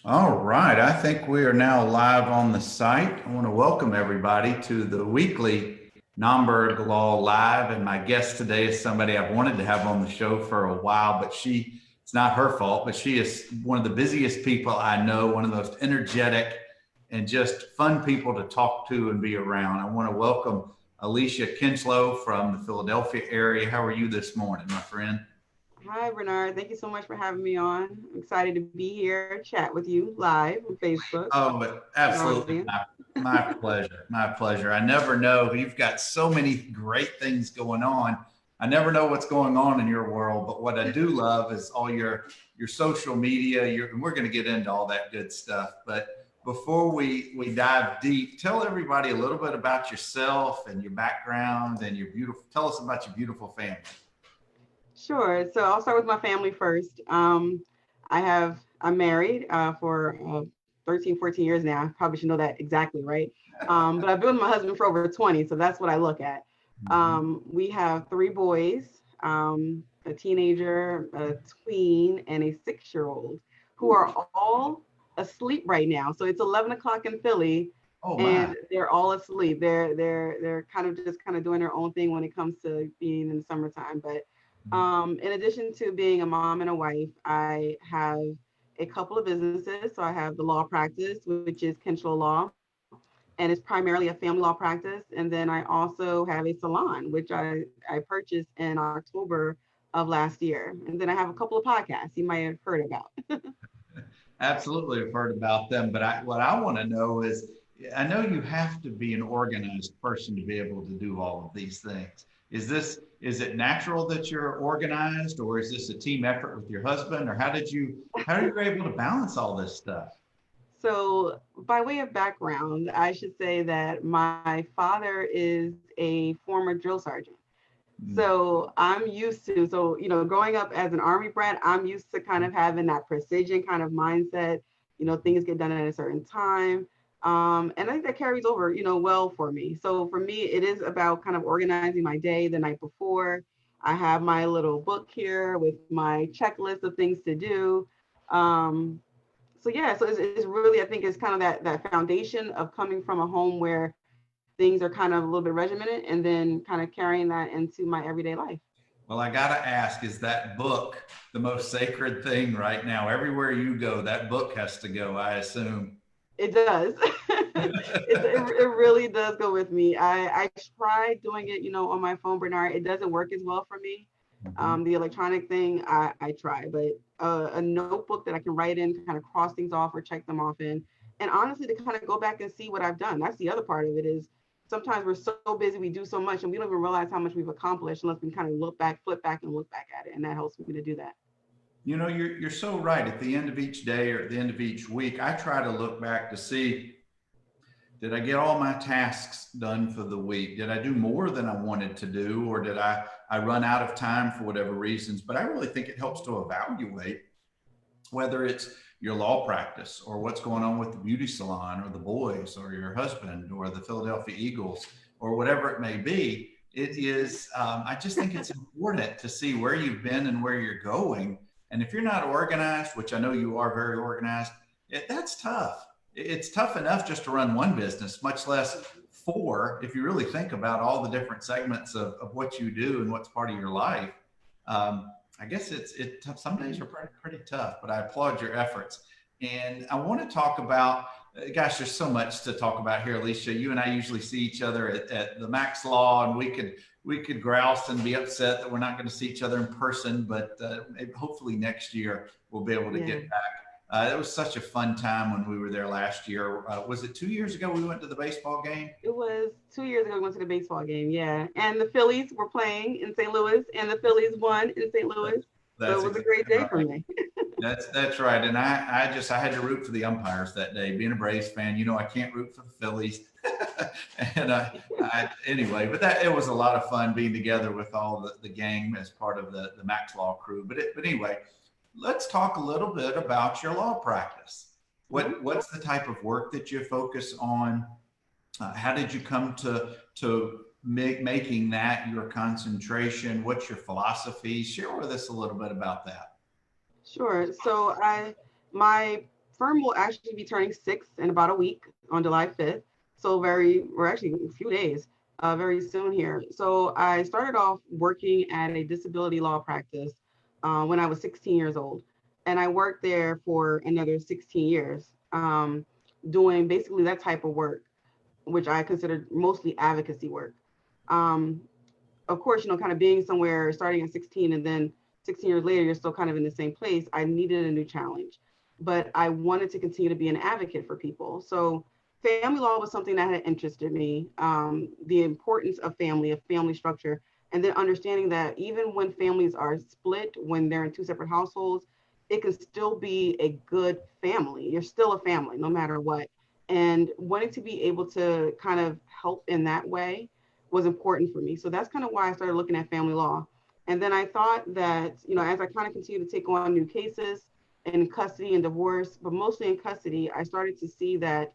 All right, I think we are now live on the site. I want to welcome everybody to the weekly NOMBERG Law Live. And my guest today is somebody I've wanted to have on the show for a while, but it's not her fault, but she is one of the busiest people I know, one of the most energetic and just fun people to talk to and be around. I want to welcome Alycia Kinchloe from the Philadelphia area. How are you this morning, my friend? Hi, Bernard. Thank you so much for having me on. I'm excited to be here, chat with you live on Facebook, Oh, but your absolutely. audience. My pleasure. My pleasure. I never know. You've got so many great things going on. I never know what's going on in your world, but what I do love is all your social media. And we're going to get into all that good stuff. But before we dive deep, tell everybody a little bit about yourself and your background and your beautiful. Tell us about your beautiful family. Sure. So I'll start with my family first. I'm married for 13, 14 years now. I probably should know that exactly, right? But I've been with my husband for over 20, so that's what I look at. Mhm. We have three boys, a teenager, a tween, and a 6-year-old who are all asleep right now. So it's 11 o'clock in Philly, Oh my. and they're all asleep. They're kind of just kind of doing their own thing when it comes to being in the summertime. But in addition to being a mom and a wife, I have a couple of businesses. So I have the law practice, which is Kinchloe Law, and it's primarily a family law practice. And then I also have a salon, which I purchased in October of last year. And then I have a couple of podcasts you might have heard about. Absolutely, have heard about them, but what I want to know is, I know you have to be an organized person to be able to do all of these things. Is it natural that you're organized, or is this a team effort with your husband, or how are you able to balance all this stuff? So, by way of background, I should say that my father is a former drill sergeant. So I'm used to, so, growing up as an Army brat, I'm used to kind of having that precision kind of mindset. Things get done at a certain time. And I think that carries over, well for me. So for me, it is about kind of organizing my day the night before. I have my little book here with my checklist of things to do. Um, so yeah, so it's really, I think it's kind of that foundation of coming from a home where things are kind of a little bit regimented, and then kind of carrying that into my everyday life. Well, I got to ask, is that book the most sacred thing right now? Everywhere you go, that book has to go, I assume. It does. It really does go with me. I tried doing it, on my phone, Bernard. It doesn't work as well for me. Mhm. The electronic thing, I try, but a notebook that I can write in, kind of cross things off or check them off in, and honestly, to kind of go back and see what I've done. That's the other part of it is sometimes we're so busy, we do so much, and we don't even realize how much we've accomplished unless we kind of look back, flip back, and look back at it, and that helps me to do that. You know, you're so right. At the end of each day or at the end of each week, I try to look back to see, did I get all my tasks done for the week? Did I do more than I wanted to do, or did I run out of time for whatever reasons? But I really think it helps to evaluate whether it's your law practice or what's going on with the beauty salon or the boys or your husband or the Philadelphia Eagles or whatever it may be. It is, I just think it's important to see where you've been and where you're going. And if you're not organized, which I know you are very organized, that's tough. It's tough enough just to run one business, much less four, if you really think about all the different segments of what you do and what's part of your life. I guess it some days are pretty tough, but I applaud your efforts. And I want to talk about, gosh, there's so much to talk about here, Alycia. You and I usually see each other at the Max Law, and we could grouse and be upset that we're not going to see each other in person, but hopefully next year we'll be able to Yeah. get back. It was such a fun time when we were there last year. Was it 2 years ago we went to the baseball game? It was 2 years ago we went to the baseball game, yeah. And the Phillies were playing in St. Louis, and the Phillies won in St. Louis. So it That's was a exactly great day right. for me. That's right. And I had to root for the umpires that day. Being a Braves fan, I can't root for the Phillies. and anyway, but that it was a lot of fun being together with all the gang as part of the Max Law crew. But anyway, let's talk a little bit about your law practice. Mhm. What's the type of work that you focus on? How did you come to making that your concentration? What's your philosophy? Share with us a little bit about that. Sure. So my firm will actually be turning 6 in about a week on July 5th. So we're actually a few days, very soon here. So I started off working at a disability law practice when I was 16 years old. And I worked there for another 16 years, doing basically that type of work, which I considered mostly advocacy work. Um, of course, kind of being somewhere starting at 16 and then 16 years later, you're still kind of in the same place. I needed a new challenge, but I wanted to continue to be an advocate for people. So family law was something that had interested me. The importance of family structure, and then understanding that even when families are split, when they're in two separate households, it can still be a good family. You're still a family, no matter what. And wanting to be able to kind of help in that way was important for me. So that's kind of why I started looking at family law. And then I thought that, as I kind of continue to take on new cases in custody and divorce, but mostly in custody, I started to see that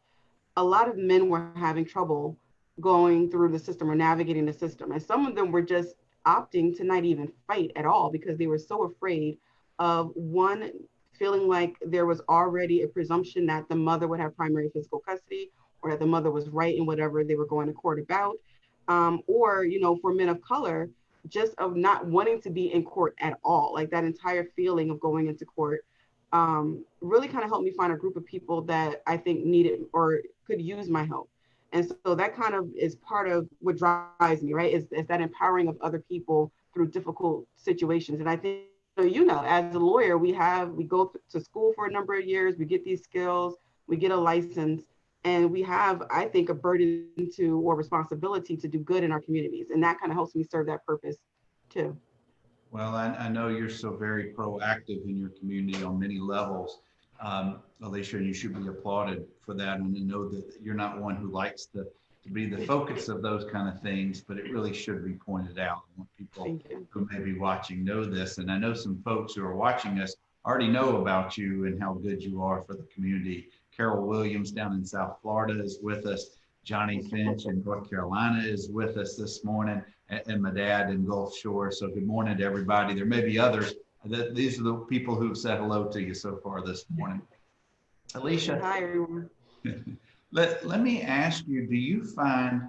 a lot of men were having trouble going through the system or navigating the system. And some of them were just opting to not even fight at all because they were so afraid of one, feeling like there was already a presumption that the mother would have primary physical custody or that the mother was right in whatever they were going to court about. Or, for men of color, just of not wanting to be in court at all, like that entire feeling of going into court really kind of helped me find a group of people that I think needed or could use my help. And so that kind of is part of what drives me, right? Is that empowering of other people through difficult situations. And I think, as a lawyer, we go to school for a number of years, we get these skills, we get a license, and we have, I think, a burden to or responsibility to do good in our communities. And that kind of helps me serve that purpose too. Well, I know you're so very proactive in your community on many levels, Alycia, and you should be applauded for that. And to know that you're not one who likes to be the focus of those kind of things, but it really should be pointed out. I want people who may be watching know this. And I know some folks who are watching us already know about you and how good you are for the community. Carol Williams down in South Florida is with us. Johnny Finch in North Carolina is with us this morning, and my dad in Gulf Shore. So good morning to everybody. There may be others. These are the people who've said hello to you so far this morning. Alycia, hi everyone. let me ask you, do you find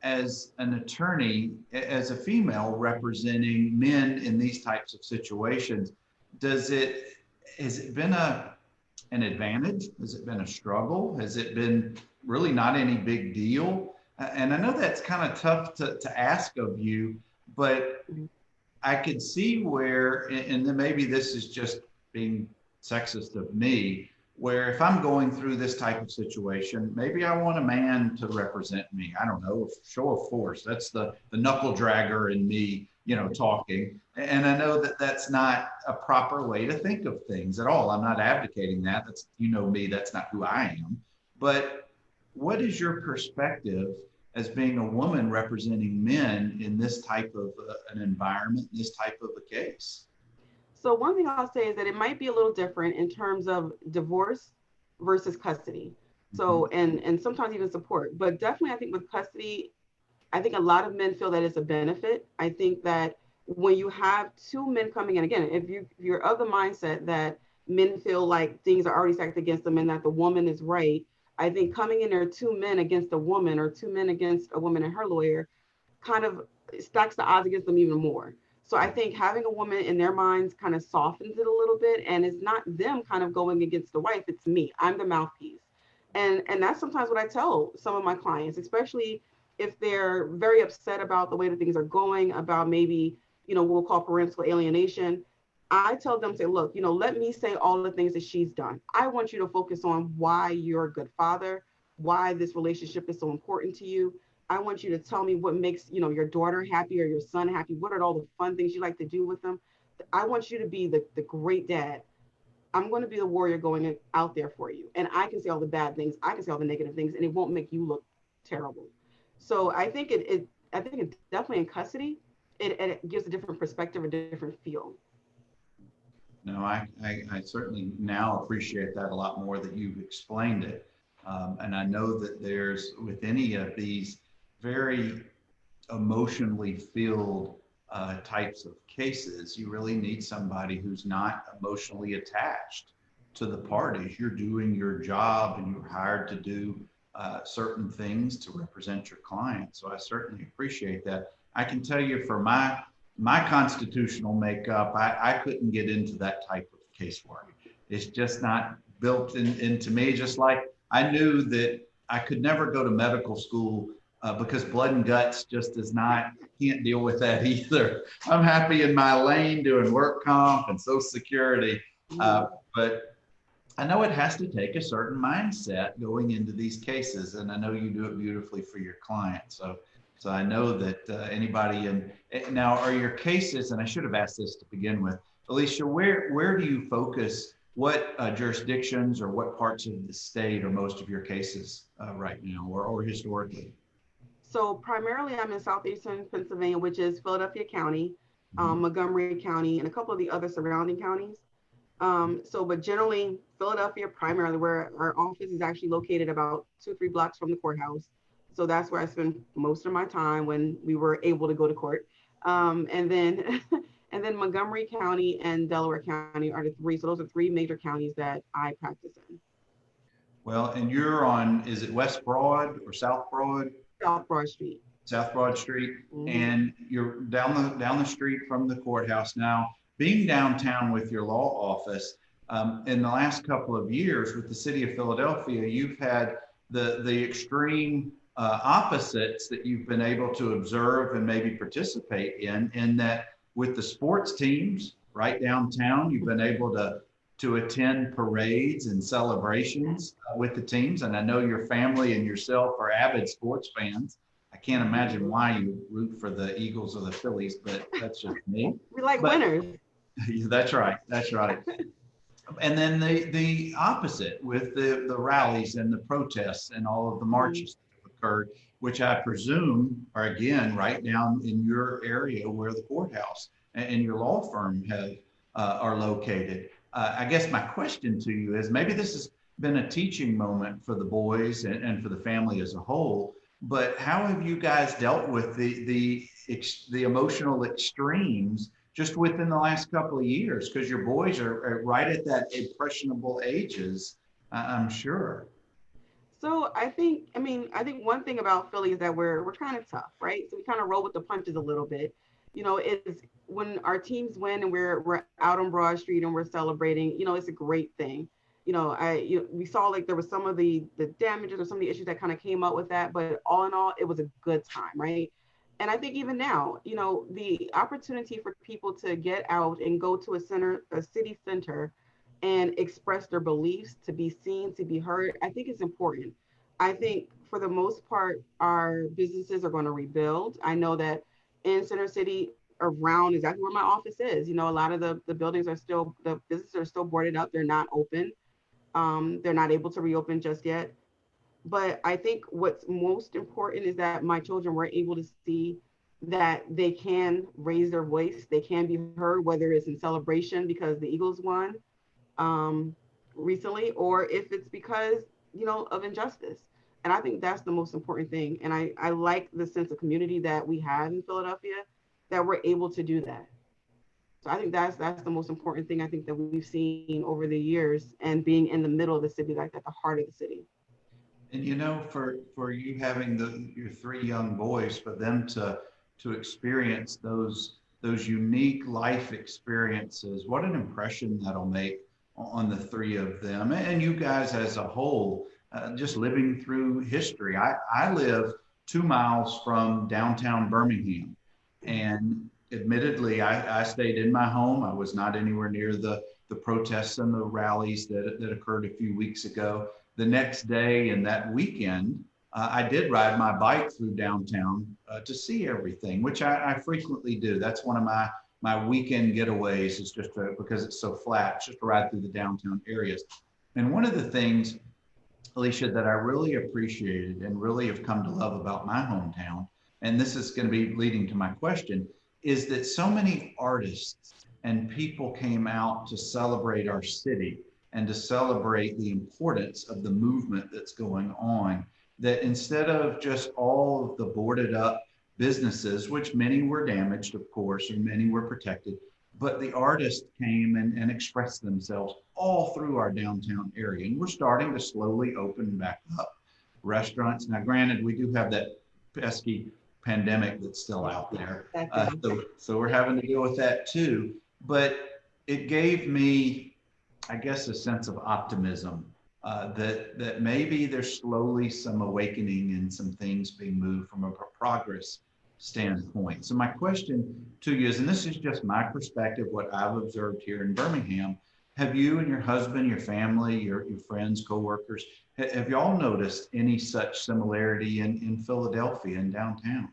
as an attorney, as a female representing men in these types of situations, has it been an advantage? Has it been a struggle? Has it been really not any big deal? And I know that's kind of tough to ask of you, but I could see where, and then maybe this is just being sexist of me, where if I'm going through this type of situation, maybe I want a man to represent me. I don't know, show of force. That's the knuckle dragger in me, talking. And I know that that's not a proper way to think of things at all. I'm not advocating that. That's, me, that's not who I am. But what is your perspective as being a woman representing men in this type of an environment, this type of a case? So one thing I'll say is that it might be a little different in terms of divorce versus custody. So and sometimes even support, but definitely I think with custody, I think a lot of men feel that it's a benefit. I think that when you have two men coming in, again, if you're of the mindset that men feel like things are already stacked against them and that the woman is right, I think coming in there two men against a woman or two men against a woman and her lawyer kind of stacks the odds against them even more. So I think having a woman in their minds kind of softens it a little bit, and it's not them kind of going against the wife. It's me. I'm the mouthpiece, and that's sometimes what I tell some of my clients, especially if they're very upset about the way that things are going, about maybe what we'll call parental alienation. I tell them, say, look, let me say all the things that she's done. I want you to focus on why you're a good father, why this relationship is so important to you. I want you to tell me what makes, your daughter happy or your son happy. What are all the fun things you like to do with them? I want you to be the great dad. I'm going to be the warrior going out there for you. And I can say all the bad things. I can say all the negative things, and it won't make you look terrible. So I think I think it definitely in custody, it gives a different perspective, a different feel. No, I certainly now appreciate that a lot more that you've explained it. And I know that there's, with any of these very emotionally filled types of cases, you really need somebody who's not emotionally attached to the parties. You're doing your job and you're hired to do certain things to represent your client. So I certainly appreciate that. I can tell you for my constitutional makeup, I couldn't get into that type of casework. It's just not built into me. Just like I knew that I could never go to medical school because blood and guts just does not, can't deal with that either. I'm happy in my lane doing work comp and social security. But I know it has to take a certain mindset going into these cases, and I know you do it beautifully for your clients. So I know that anybody in now are your cases, and I should have asked this to begin with, Alycia, where do you focus? What jurisdictions or what parts of the state are most of your cases right now, or historically? So primarily I'm in southeastern Pennsylvania, which is Philadelphia County, Montgomery County, and a couple of the other surrounding counties. But generally Philadelphia primarily, where our office is actually located about 2-3 blocks from the courthouse. So that's where I spend most of my time when we were able to go to court. And then and then Montgomery County and Delaware County are the three. So those are three major counties that I practice in. Well, and you're on, is it West Broad or South Broad? South Broad Street. South Broad Street, and you're down the street from the courthouse. Now, being downtown with your law office, in the last couple of years with the city of Philadelphia, you've had the extreme opposites that you've been able to observe and maybe participate in that with the sports teams right downtown, you've been able to attend parades and celebrations with the teams. And I know your family and yourself are avid sports fans. I can't imagine why you root for the Eagles or the Phillies, but that's just me. We like winners. That's right. That's right. And then the opposite with the rallies and the protests and all of the marches that have occurred, which I presume are again right down in your area where the courthouse and your law firm are located. I guess my question to you is, maybe this has been a teaching moment for the boys and for the family as a whole, but how have you guys dealt with the emotional extremes just within the last couple of years? Because your boys are right at that impressionable ages, I'm sure. So I think one thing about Philly is that we're kind of tough, right? So we kind of roll with the punches a little bit. It's when our teams win and we're out on Broad Street and we're celebrating, it's a great thing. We saw like there was some of the damages or some of the issues that kind of came up with that, but all in all, it was a good time, right? And I think even now, the opportunity for people to get out and go to a city center and express their beliefs, to be seen, to be heard, I think it's important. I think for the most part, our businesses are going to rebuild. I know that in Center City, around exactly where my office is, a lot of the buildings the businesses are still boarded up. They're not open. They're not able to reopen just yet. But I think what's most important is that my children were able to see that they can raise their voice, they can be heard, whether it's in celebration because the Eagles won recently, or if it's because, of injustice. And I think that's the most important thing. And I like the sense of community that we have in Philadelphia, that we're able to do that. So I think that's the most important thing I think that we've seen over the years, and being in the middle of the city, like at the heart of the city. And for you having your three young boys, for them to experience those unique life experiences, what an impression that'll make on the three of them and you guys as a whole, just living through history. I live 2 miles from downtown Birmingham, and admittedly, I stayed in my home. I was not anywhere near the protests and the rallies that occurred a few weeks ago. The next day and that weekend, I did ride my bike through downtown to see everything, which I frequently do. That's one of my weekend getaways, is just because it's so flat, just to ride through the downtown areas. And one of the things, Alycia, that I really appreciated and really have come to love about my hometown, and this is going to be leading to my question, is that so many artists and people came out to celebrate our city and to celebrate the importance of the movement that's going on, that instead of just all of the boarded up businesses, which many were damaged, of course, and many were protected, but the artists came and expressed themselves all through our downtown area. And we're starting to slowly open back up restaurants. Now, granted, we do have that pesky pandemic that's still out there. So we're having to deal with that too. But it gave me, I guess, a sense of optimism that maybe there's slowly some awakening and some things being moved from a progress standpoint. So my question to you is, and this is just my perspective, what I've observed here in Birmingham, have you and your husband, your family, your friends, coworkers, have y'all noticed any such similarity in Philadelphia and downtown?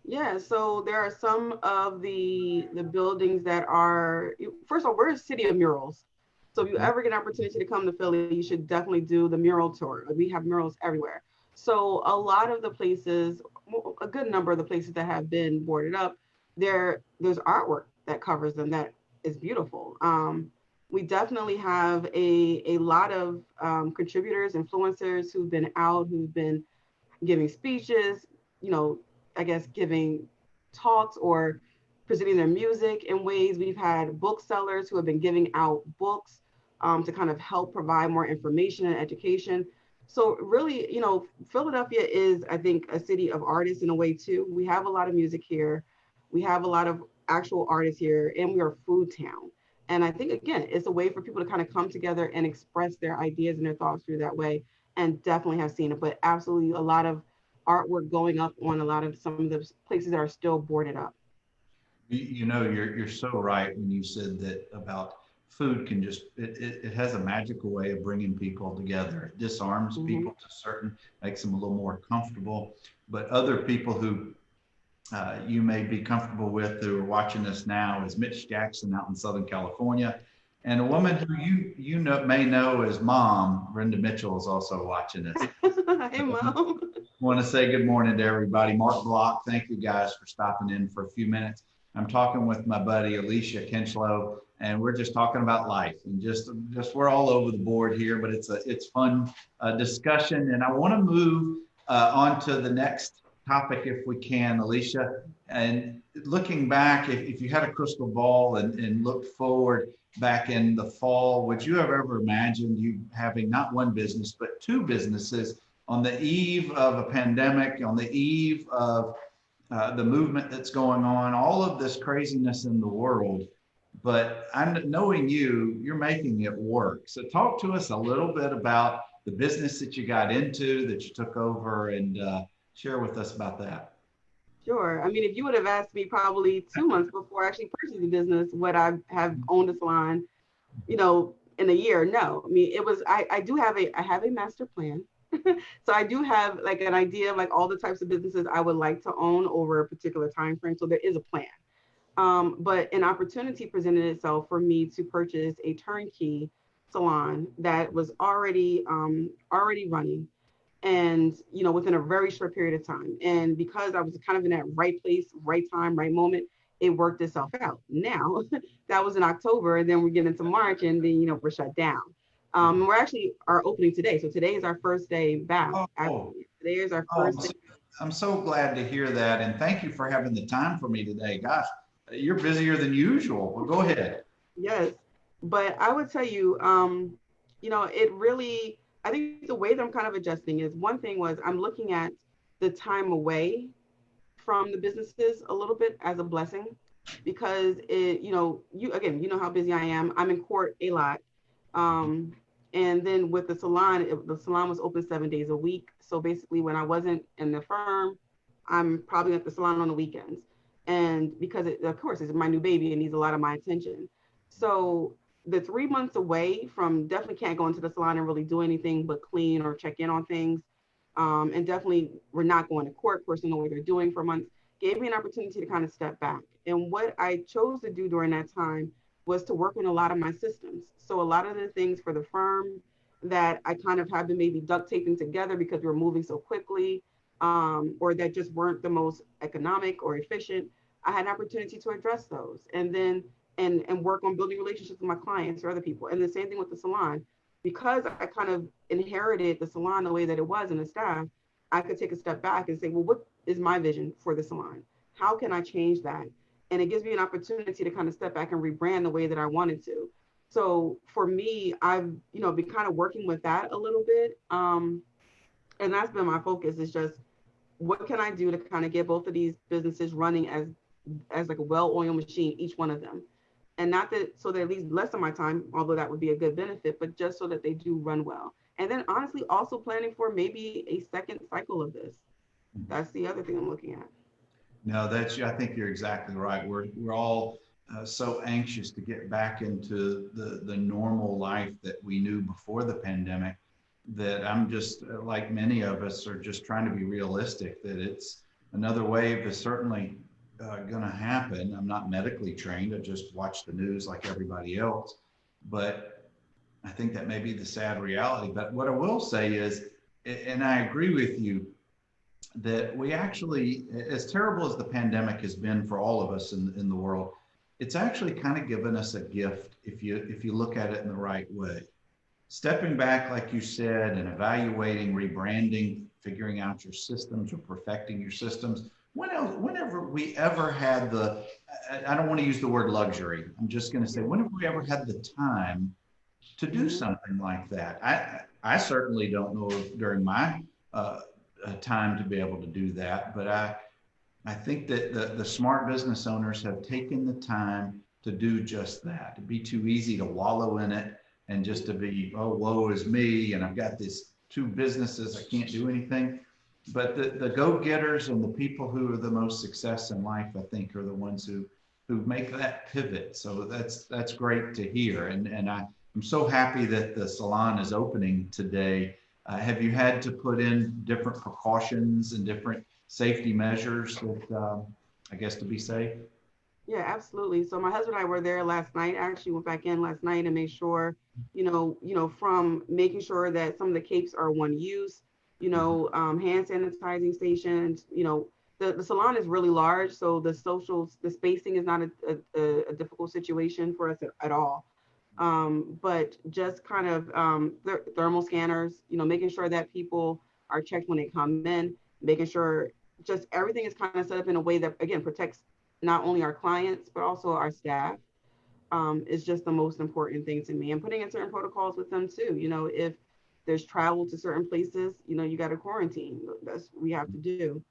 Yeah, so there are some of the buildings that are, first of all, we're a city of murals. So if you Okay. ever get an opportunity to come to Philly, you should definitely do the mural tour. We have murals everywhere. So a lot of the places, a good number of the places that have been boarded up, there's artwork that covers them that is beautiful. We definitely have a lot of contributors, influencers who've been out, who've been giving speeches, you know, I guess giving talks or presenting their music in ways. We've had booksellers who have been giving out books to kind of help provide more information and education. So really, Philadelphia is, I think, a city of artists in a way too. We have a lot of music here. We have a lot of actual artists here, and we are a food town. And I think again, it's a way for people to kind of come together and express their ideas and their thoughts through that way. And definitely have seen it, but absolutely a lot of artwork going up on a lot of some of the places that are still boarded up. You're so right when you said that about food can just it has a magical way of bringing people together. It disarms Mm-hmm. people to certain, makes them a little more comfortable. But other people who you may be comfortable with who are watching us now is Mitch Jackson out in Southern California, and a woman who may know as Mom Brenda Mitchell is also watching us. Hey, Mom. Want to say good morning to everybody. Mark Block, thank you guys for stopping in for a few minutes. I'm talking with my buddy Alycia Kinchloe, and we're just talking about life and just we're all over the board here, but it's fun discussion. And I want to move on to the next topic if we can, Alycia. And looking back, if you had a crystal ball and looked forward back in the fall, would you have ever imagined you having not one business but two businesses on the eve of a pandemic, on the eve of the movement that's going on, all of this craziness in the world? But I'm knowing you're making it work. So talk to us a little bit about the business that you got into, that you took over, and share with us about that. Sure. I mean, if you would have asked me probably 2 months before I actually purchased the business, would I have owned a salon, in a year? No. I mean, I have a master plan. So I do have like an idea of like all the types of businesses I would like to own over a particular time frame. So there is a plan. But an opportunity presented itself for me to purchase a turnkey salon that was already running, and within a very short period of time. And because I was kind of in that right place, right time, right moment, it worked itself out. Now that was in October, and then we're getting into March, and then we're shut down. We're actually are opening today, so today is our first day back. Oh, Today is our oh, first day. I'm so glad to hear that. And thank you for having the time for me today. Gosh, you're busier than usual. Well, go ahead. Yes, but I would tell you, it really, I think the way that I'm kind of adjusting is, one thing was I'm looking at the time away from the businesses a little bit as a blessing, because you know how busy I am. I'm in court a lot. Um, and then with the salon, the salon was open 7 days a week. So basically when I wasn't in the firm, I'm probably at the salon on the weekends. And because of course it's my new baby, it needs a lot of my attention. So the 3 months away from, definitely can't go into the salon and really do anything but clean or check in on things. And definitely we're not going to court. Of course, know what they're doing for months. Gave me an opportunity to kind of step back. And what I chose to do during that time was to work on a lot of my systems. So a lot of the things for the firm that I kind of have been maybe duct taping together because we were moving so quickly, or that just weren't the most economic or efficient, I had an opportunity to address those, and then and work on building relationships with my clients or other people. And the same thing with the salon, because I kind of inherited the salon the way that it was and the staff. I could take a step back and say, well, what is my vision for the salon? How can I change that? and it gives me an opportunity to kind of step back and rebrand the way that I wanted to. So for me, I've, been kind of working with that a little bit. And that's been my focus, is just what can I do to kind of get both of these businesses running as like a well-oiled machine, each one of them. And not that so they leave less of my time, although that would be a good benefit, but just so that they do run well. And then honestly, also planning for maybe a second cycle of this. That's the other thing I'm looking at. No, I think you're exactly right. We're all so anxious to get back into the normal life that we knew before the pandemic, that I'm just like many of us are just trying to be realistic that it's another wave is certainly going to happen. I'm not medically trained. I just watch the news like everybody else, but I think that may be the sad reality. But what I will say is, and I agree with you, that we actually, as terrible as the pandemic has been for all of us in the world, it's actually kind of given us a gift if you look at it in the right way. Stepping back, like you said, and evaluating, rebranding, figuring out your systems or perfecting your systems. Whenever we ever had I don't want to use the word luxury. I'm just going to say, whenever we ever had the time to do something like that. I certainly don't know during my time to be able to do that, but I think that the smart business owners have taken the time to do just that. It'd be too easy to wallow in it and just to be, oh, woe is me, and I've got these two businesses, I can't do anything. But the go-getters and the people who are the most success in life, I think, are the ones who make that pivot. So that's great to hear. And I'm so happy that the salon is opening today. Have you had to put in different precautions and different safety measures that, I guess, to be safe? Yeah, absolutely. So my husband and I were there last night. I actually went back in last night and made sure, from making sure that some of the capes are one use, hand sanitizing stations, the salon is really large. So the spacing is not a difficult situation for us at all. But just kind of thermal scanners, making sure that people are checked when they come in, making sure just everything is kind of set up in a way that, again, protects not only our clients, but also our staff, is just the most important thing to me. And putting in certain protocols with them too. If there's travel to certain places, you got to quarantine. That's what we have to do,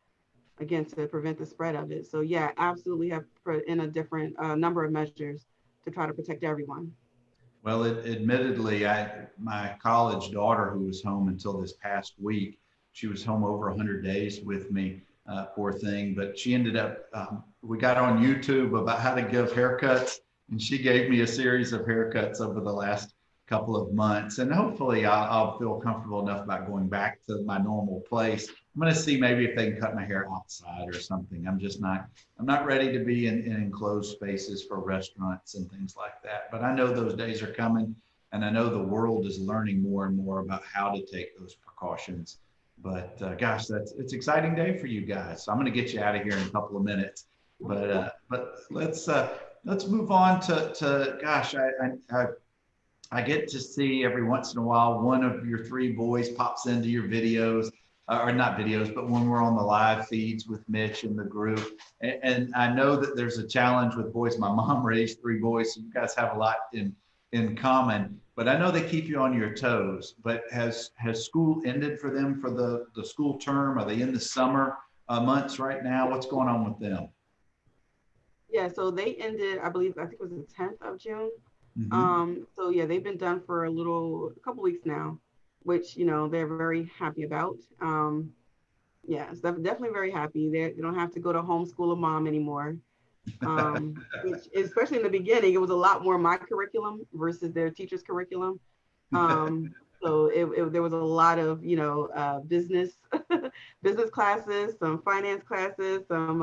again, to prevent the spread of it. So yeah, absolutely have put in a different number of measures to try to protect everyone. Well, admittedly, my college daughter, who was home until this past week, she was home over 100 days with me, poor thing. But she ended up, we got on YouTube about how to give haircuts, and she gave me a series of haircuts over the last couple of months. And hopefully I'll feel comfortable enough about going back to my normal place. I'm going to see maybe if they can cut my hair outside or something. I'm not ready to be in enclosed spaces for restaurants and things like that. But I know those days are coming, and I know the world is learning more and more about how to take those precautions. But gosh, it's an exciting day for you guys. So I'm going to get you out of here in a couple of minutes. But let's move on to gosh, I get to see every once in a while one of your three boys pops into your videos, or not videos, but when we're on the live feeds with Mitch and the group. And I know that there's a challenge with boys. My mom raised three boys, so you guys have a lot in common. But I know they keep you on your toes. But has school ended for them for the school term? Are they in the summer months right now? What's going on with them? Yeah, so they ended, I think it was the 10th of June. Mm-hmm. So yeah, they've been done for a couple weeks now, which, they're very happy about. Yeah, so definitely very happy. They don't have to go to homeschool a mom anymore. Which, especially in the beginning, it was a lot more my curriculum versus their teacher's curriculum. So there was a lot of, business, business classes, some finance classes, some,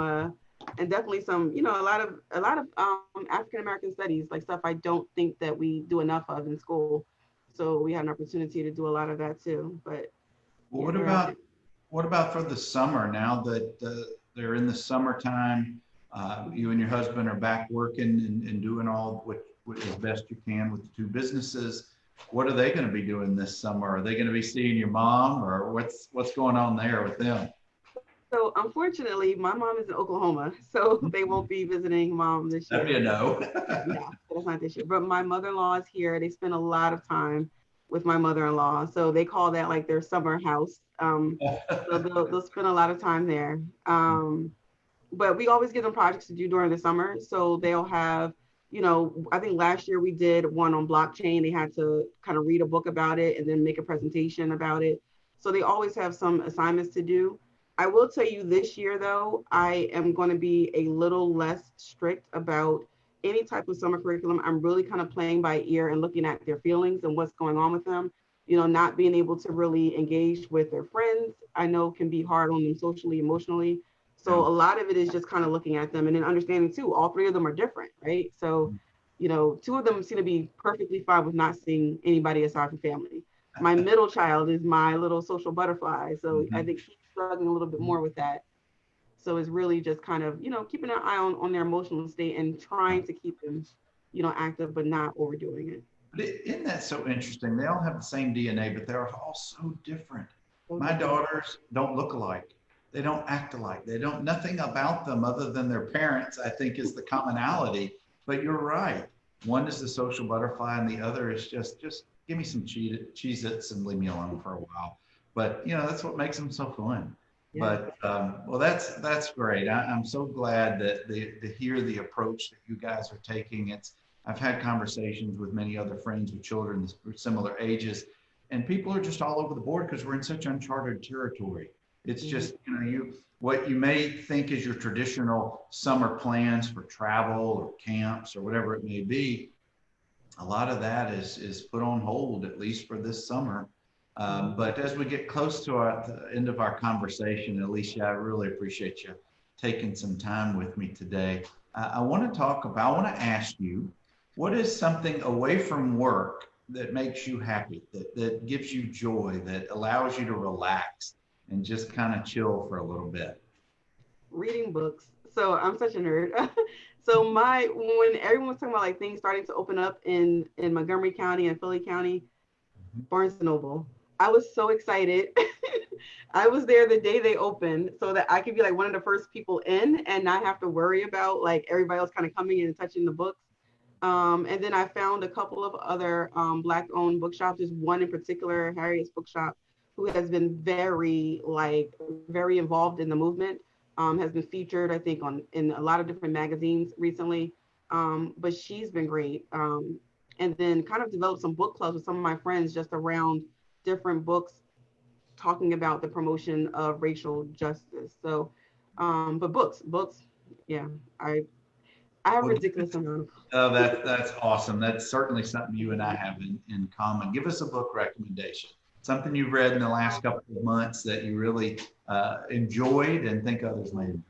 and definitely some, a lot of African American studies, like stuff I don't think that we do enough of in school. So we had an opportunity to do a lot of that too. But Well, yeah, they're out there. what about for the summer now that they're in the summertime? You and your husband are back working and doing all what as best you can with the two businesses. What are they going to be doing this summer? Are they going to be seeing your mom, or what's going on there with them? So unfortunately, my mom is in Oklahoma, so they won't be visiting mom this That'd be a year. no. Yeah, that's not this year. But my mother-in-law is here. They spend a lot of time with my mother-in-law, so they call that like their summer house. So they'll spend a lot of time there. But we always give them projects to do during the summer. So they'll have, I think last year we did one on blockchain. They had to kind of read a book about it and then make a presentation about it. So they always have some assignments to do. I will tell you this year, though, I am going to be a little less strict about any type of summer curriculum. I'm really kind of playing by ear and looking at their feelings and what's going on with them. Not being able to really engage with their friends, I know can be hard on them socially, emotionally. So Yeah. a lot of it is just kind of looking at them and then understanding too, all three of them are different, right? So, two of them seem to be perfectly fine with not seeing anybody aside from family. My middle child is my little social butterfly. So I Mhm. think he's struggling a little bit more with that. So it's really just kind of, keeping an eye on their emotional state and trying to keep them, active, but not overdoing it. But isn't that so interesting? They all have the same DNA, but they're all so different. So My different. daughters don't look alike. They don't act alike. They don't, nothing about them other than their parents, I think, is the commonality. But you're right. One is the social butterfly, and the other is just give me some Cheez-Its and leave me alone for a while. But that's what makes them so fun. Yes. But well, that's great. I'm so glad that to hear the approach that you guys are taking. I've had conversations with many other friends with children similar ages, and people are just all over the board because we're in such uncharted territory. It's just, what you may think is your traditional summer plans for travel or camps or whatever it may be. A lot of that is put on hold, at least for this summer. But as we get close to the end of our conversation, Alycia, I really appreciate you taking some time with me today. I want to I want to ask you, what is something away from work that makes you happy, that gives you joy, that allows you to relax and just kind of chill for a little bit? Reading books. So I'm such a nerd. So when everyone was talking about like things starting to open up in Montgomery County and Philly County, Barnes and Noble. I was so excited. I was there the day they opened so that I could be like one of the first people in and not have to worry about like everybody else kind of coming in and touching the books. And then I found a couple of other Black-owned bookshops. There's one in particular, Harriet's Bookshop, who has been very involved in the movement. Has been featured, I think, in a lot of different magazines recently. But she's been great. And then kind of developed some book clubs with some of my friends just around different books talking about the promotion of racial justice. So, but books, yeah, I have a Well, ridiculous amount of oh, that's awesome. That's certainly something you and I have in common. Give us a book recommendation, something you've read in the last couple of months that you really enjoyed and think others may enjoy.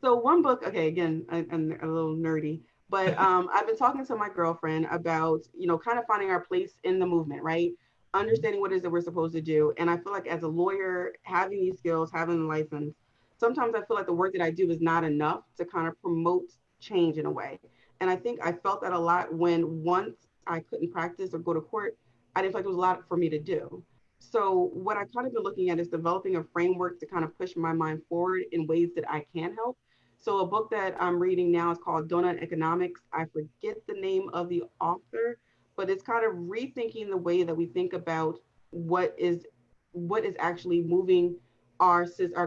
So one book, okay, again, I'm a little nerdy, but I've been talking to my girlfriend about, kind of finding our place in the movement, right? Understanding what it is that we're supposed to do. And I feel like as a lawyer, having these skills, having a license, sometimes I feel like the work that I do is not enough to kind of promote change in a way. And I think I felt that a lot when once I couldn't practice or go to court, I didn't feel like there was a lot for me to do. So what I kind of been looking at is developing a framework to kind of push my mind forward in ways that I can help. So a book that I'm reading now is called Donut Economics. I forget the name of the author, but it's kind of rethinking the way that we think about what is what is actually moving our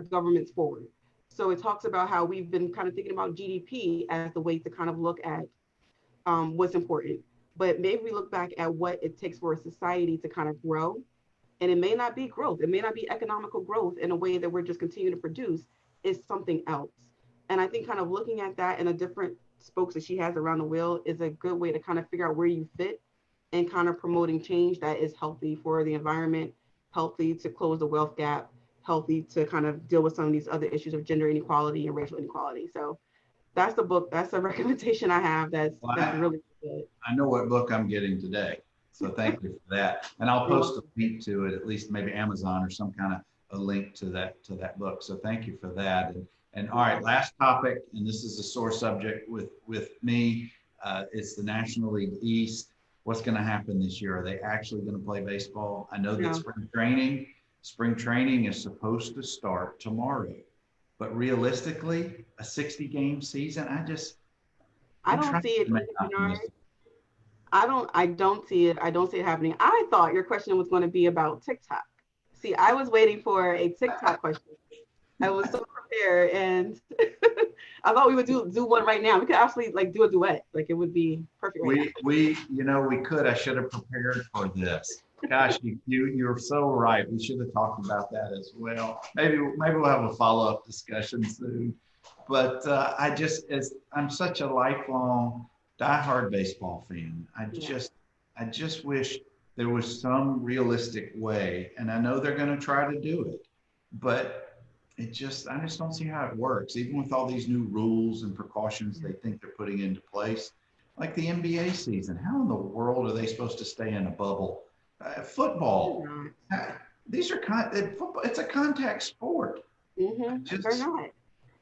governments forward. So it talks about how we've been kind of thinking about GDP as the way to kind of look at what's important. But maybe we look back at what it takes for a society to kind of grow. And it may not be growth, it may not be economical growth in a way that we're just continuing to produce, is something else. And I think kind of looking at that and the different spokes that she has around the wheel is a good way to kind of figure out where you fit and kind of promoting change that is healthy for the environment, healthy to close the wealth gap, healthy to kind of deal with some of these other issues of gender inequality and racial inequality. So that's the book. That's a recommendation I have. Well, That's really good. I know what book I'm getting today. So thank you for that. And I'll You're post a welcome. link to it, at least maybe Amazon or some kind of a link to that book. So thank you for that. And all right, last topic, and this is a sore subject with me. It's the National League East. What's going to happen this year? Are they actually going to play baseball? I know that No. spring training is supposed to start tomorrow. But realistically, a 60 game season, I I'm don't trying see it to remain either, Bernard. optimistic. I don't see it. I don't see it happening. I thought your question was going to be about TikTok. See, I was waiting for a TikTok question. I was so prepared, and I thought we would do one right now. We could actually like do a duet. Like it would be perfect right now. We could. I should have prepared for this. Gosh, you're so right. We should have talked about that as well. Maybe we'll have a follow up discussion soon. But I'm such a lifelong diehard baseball fan. Yeah. I just wish there was some realistic way, and I know they're going to try to do it, but I just don't see how it works. Even with all these new rules and precautions they think they're putting into place, like the NBA season, how in the world are they supposed to stay in a bubble? Football, these are football. It's a contact sport. They're not.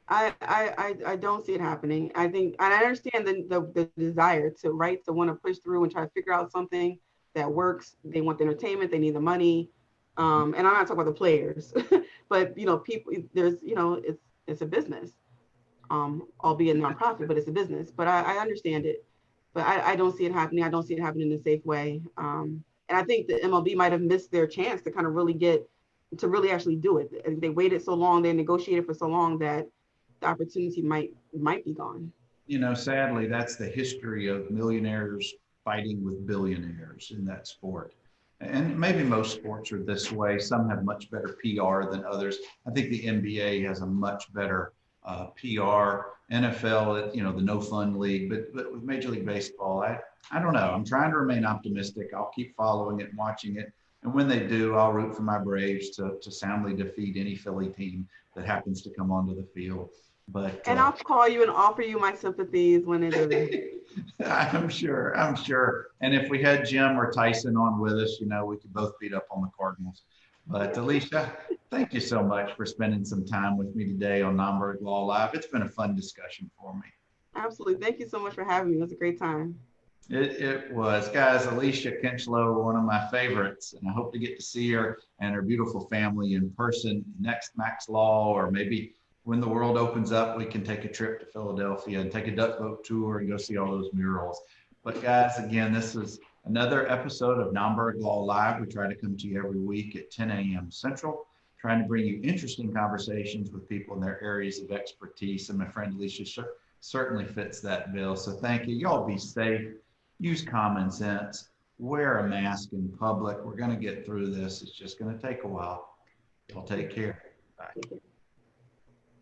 I don't see it happening. I think, and I understand the desire to want to push through and try to figure out something that works. They want the entertainment, they need the money. And I'm not talking about the players, but people, there's, it's a business, albeit nonprofit, but it's a business. But I understand it, but I don't see it happening. I don't see it happening in a safe way. And I think the MLB might have missed their chance to kind of really actually do it. They waited so long, they negotiated for so long that the opportunity might be gone. Sadly, that's the history of millionaires fighting with billionaires in that sport. And maybe most sports are this way. Some have much better PR than others. I think the NBA has a much better PR. NFL, the no fun league, but with Major League Baseball, I don't know. I'm trying to remain optimistic. I'll keep following it and watching it. And when they do, I'll root for my Braves to soundly defeat any Philly team that happens to come onto the field. And I'll call you and offer you my sympathies when it doesn't. I'm sure. I'm sure. And if we had Jim or Tyson on with us, we could both beat up on the Cardinals. But Alycia, thank you so much for spending some time with me today on NOMBERG Law Live. It's been a fun discussion for me. Absolutely. Thank you so much for having me. It was a great time. It was. Guys, Alycia Kinchloe, one of my favorites, and I hope to get to see her and her beautiful family in person next Max Law, or maybe when the world opens up, we can take a trip to Philadelphia and take a duck boat tour and go see all those murals. But guys, again, this is another episode of NOMBERG Law Live. We try to come to you every week at 10 a.m. Central, trying to bring you interesting conversations with people in their areas of expertise. And my friend Alycia certainly fits that bill. So thank you. Y'all be safe. Use common sense. Wear a mask in public. We're going to get through this. It's just going to take a while. Y'all take care. Bye.